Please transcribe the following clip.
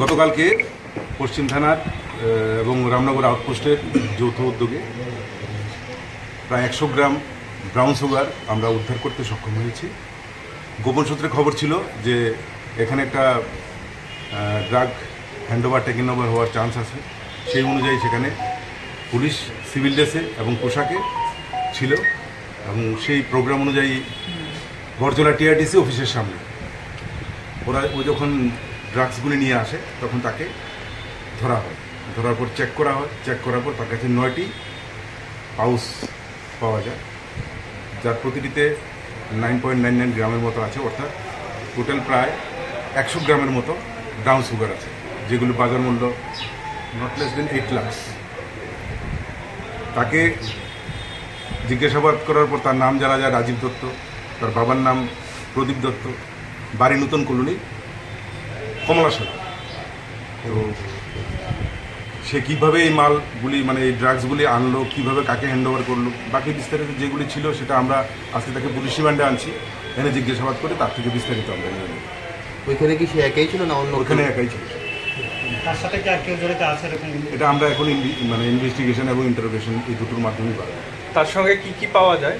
গতকালকে পশ্চিম থানার এবং রামনগর আউটপোস্টের যৌথ উদ্যোগে প্রায় 100 গ্রাম ব্রাউন সুগার আমরা উদ্ধার করতে সক্ষম হয়েছি। গোপন সূত্রে খবর ছিল যে এখানে একটা ড্রাগ হ্যান্ডওভার টেকেন ওভার হওয়ার চান্স আছে। সেই অনুযায়ী সেখানে পুলিশ সিভিল ড্রেসে এবং পোশাকে ছিল এবং সেই প্রোগ্রাম অনুযায়ী বরজলা টিআরটিসি অফিসের সামনে ও যখন ড্রাগসগুলি নিয়ে আসে তখন তাকে ধরা হয়। ধরার পর চেক করা হয়। চেক করার পর তার কাছে 9টি পাউচ পাওয়া যায়, যার প্রতিটিতে 9.99 গ্রামের মতো আছে, অর্থাৎ টোটাল প্রায় 100 গ্রামের মতো ব্রাউন সুগার আছে, যেগুলো বাজার মূল্য নট লেস দেন 8 লাখ। তাকে জিজ্ঞাসাবাদ করার পর তার নাম জানা যায় রাজীব দত্ত, তার বাবার নাম প্রদীপ দত্ত, বাড়ি নতুন কলোনি কমলাশালা। তো সে কীভাবে এই মালগুলি মানে এই ড্রাগসগুলি আনলো, কীভাবে কাকে হ্যান্ডওভার করলো, বাকি বিস্তারিত যেগুলি ছিল সেটা আমরা আজকে তাকে পুলিশ রিমান্ডে আনছি। এনে জিজ্ঞাসাবাদ করে তার থেকে বিস্তারিত আমরা নিয়ে নেব। ওইখানে কি সে একাই ছিল না অন্য? ওখানে একাই ছিল। তার সাথে কি আর কেউ জড়িত আছে এরকম? এটা আমরা এখন ইনভেস্টিগেশন এবং ইন্টারোগেশন এই দুটোর মাধ্যমেই পাবো। তার সঙ্গে কি কি পাওয়া যায়?